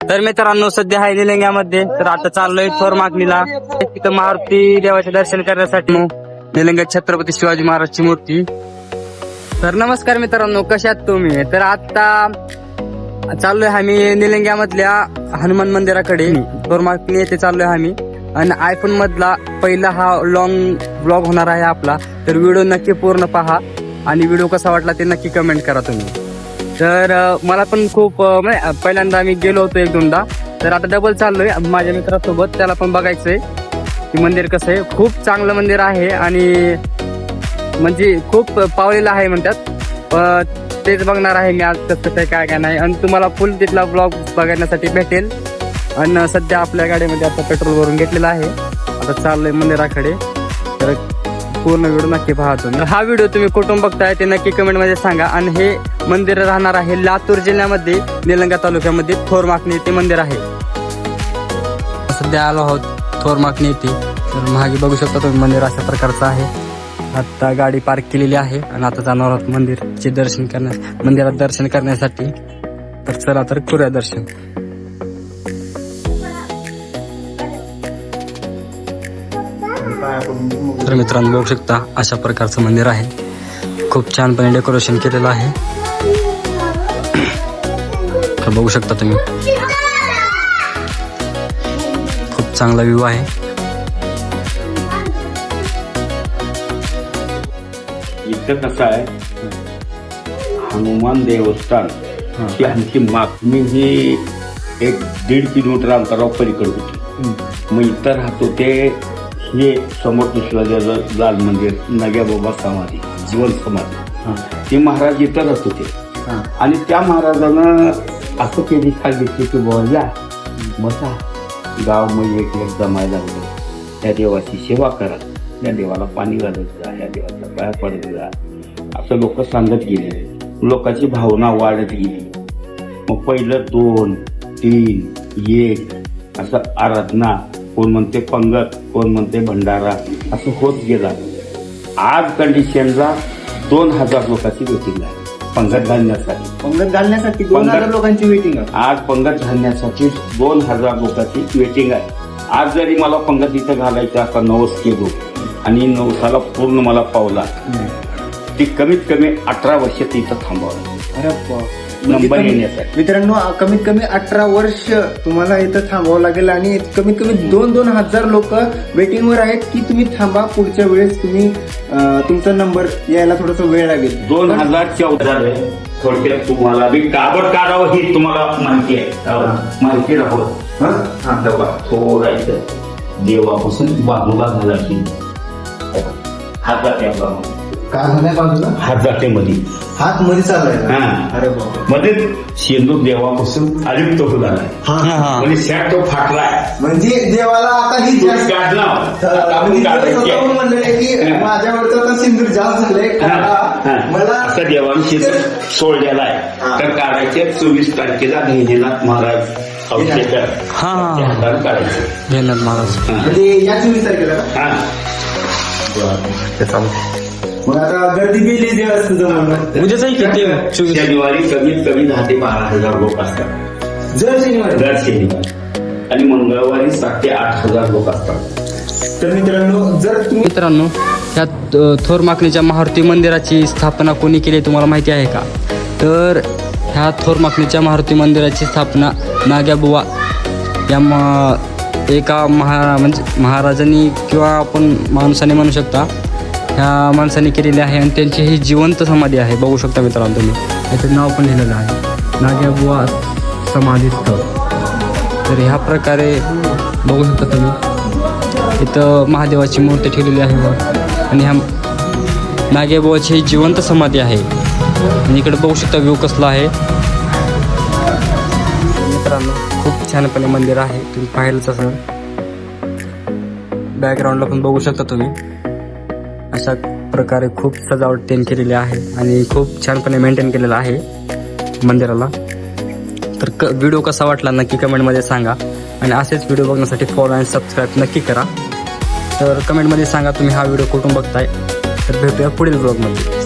तर मित्रांनो सध्या आहे निलंग्यामध्ये. तर आता चाललोय थोर मागणीला. तिथं मारुती देवाचे दर्शन करण्यासाठी निलंग्यात छत्रपती शिवाजी महाराजची मूर्ती. तर नमस्कार मित्रांनो, कशात तुम्ही? तर आता चाललोय आम्ही निलंग्यामधल्या हनुमान मंदिराकडे. थोर मागणी येथे चाललोय आम्ही. आणि आयफोन मधला पहिला हा लॉंग ब्लॉग होणार आहे आपला. तर व्हिडिओ नक्की पूर्ण पहा आणि व्हिडिओ कसा वाटला ते नक्की कमेंट करा तुम्ही. तर मला पण खूप पहिल्यांदा मी गेलो होतो एक दोनदा. तर आता डबल चाललोय माझ्या मित्रासोबत. त्याला पण बघायचंय की मंदिर कसं आहे. खूप चांगलं मंदिर आहे आणि म्हणजे खूप पावलेलं आहे म्हणतात. तेच बघणार आहे मी आज कसं काय काय नाही. आणि तुम्हाला फुल तिथला ब्लॉग बघण्यासाठी भेटेल. आणि सध्या आपल्या गाडीमध्ये आता पेट्रोल भरून घेतलेलं आहे. आता चाललोय मंदिराकडे. तर पूर्ण व्हिडिओ नक्की पहा तुम्ही. हा व्हिडिओ तुम्ही कुठून बघताय ते नक्की कमेंट मध्ये सांगा. आणि हे मंदिर राहणार आहे लातूर जिल्ह्यामध्ये निलंगा तालुक्यामध्ये थोर मागणी येथे मंदिर आहे. सध्या आलो आहोत थोर मागणी येथे. तर मागे बघू शकता तुम्ही मंदिर अशा प्रकारचं आहे. आता गाडी पार्क केलेली आहे आणि आता जाणार आहोत मंदिरात दर्शन करण्यासाठी. तर चला तर करूया दर्शन. तर मित्रांनो बघू शकता अशा प्रकारचं मंदिर आहे. खूप छानपणे डेकोरेशन केलेलं आहे. तर बघू शकता तुम्ही खूप चांगला व्ह्यू आहे. इथं कसं आहे, हनुमान देवस्थान ही आमची मागणी ही 1-1.5 किलोमीटर अंतरावर पलीकडे होती. मग इथं राहतो ते हे समोर शिवाजी लाल मंदिर, नग्याबाबा समाधी, जीवन समाधी, ते महाराज इथं राहत होते. आणि त्या महाराजानं असं केली सांगितली की बाबा या बसा, गाव मग एक जमायला लागलं, त्या देवाची सेवा करा, या देवाला पाणी घालत जा, या देवाच्या पाया पडत जा, असं लोक सांगत गेले. लोकांची भावना वाढत गेली. मग पहिलं 2, 3, 1 असं आराधना, कोण म्हणते पंगत, कोण म्हणते भंडारा, असं होत गेला. आज कंडिशनला 2000 लोकांची वेटिंग आहे पंगत घालण्यासाठी. 2000 लोकांची वेटिंग आहे. आज पंगत घालण्यासाठी 2000 लोकांची वेटिंग आहे. आज जरी मला पंगत इथं घालायचं असा नवस केलो आणि नवसाला पूर्ण मला पावला, ती कमीत कमी 18 वर्ष तिथं थांबावं. अरे नंबर येण्यासाठी मित्रांनो, कमीत कमी 18 वर्ष तुम्हाला इथं थांबावं लागेल. आणि कमीत कमी 2,000 लोक वेटिंग वर आहेत की तुम्ही थांबा, पुढच्या वेळेस तुम्ही तुमचा नंबर यायला थोडासा वेळ लागेल. 2014 थोडक्यात तुम्हाला मी काबड काढावं ही तुम्हाला माहिती आहे, माहिती राहावं. थोडायचं देवापासून बाजूला झाला हात जाते आपला, काय झालंय बाजूला? हात जाते मध्ये, हात मध्ये चाललाय. अरे मध्ये शेंदूर देवापासून अलिप्त होत आलाय. म्हणजे सॅट तो फाटलाय. म्हणजे देवाला आता ही जास्त काढला म्हणलं की माझ्यावरचं आता सिंदूर जास्त झालंय, मला असं देवाने शेंदूर सोडलेला आहे. तर काढायचे 24 तारखेला घेण्यात महाराज काढायचे जयनाथ महाराज. म्हणजे या 24 तारखेला. मग आता गर्दी गेली दिवस तुझं म्हणणं. उद्याच आहे किती? शनिवारी कमीत कमी 10,000 ते 12,000 लोक असतात दर शनिवारी. आणि मंगळवारी 7,000 ते 8,000 लोक असतात. तर मित्रांनो त्यात थोर मागणीच्या मारुती मंदिराची स्थापना कोणी केली तुम्हाला माहिती आहे का? तर ह्या थोर मागणीच्या मारुती मंदिराची स्थापना नाग्याबुवा या एका म्हणजे महाराजांनी किंवा आपण माणसाने म्हणू शकता, ह्या माणसाने केलेली आहे. आणि त्यांची ही जिवंत समाधी आहे. बघू शकता मित्रांनो तुम्ही, याचं नाव पण लिहिलेलं आहे नाग्याबुवा समाधी स्थळ. तर ह्या प्रकारे बघू शकता तुम्ही, इथं महादेवाची मूर्ती ठेवलेली आहे आणि ह्या नाग्याबुवाची ही जिवंत समाधी आहे. आणि इकडे बघू शकता व्ह्यू कसला आहे मित्रांनो. खूप छानपणे मंदिर आहे, तुम्ही पाहिलंच असेल. बॅकग्राऊंडला पण बघू शकता तुम्ही. अशा प्रकारे खूप सजावट त्यांनी केलेली आहे आणि खूप छानपणे मेंटेन केलेलं आहे मंदिराला. तर व्हिडिओ कसा वाटला नक्की कमेंटमध्ये सांगा. आणि असेच व्हिडिओ बघण्यासाठी फॉलो आणि सबस्क्राईब नक्की करा. तर कमेंटमध्ये सांगा तुम्ही हा व्हिडिओ कुठून बघताय. तर भेटूया पुढील ब्लॉगमध्ये.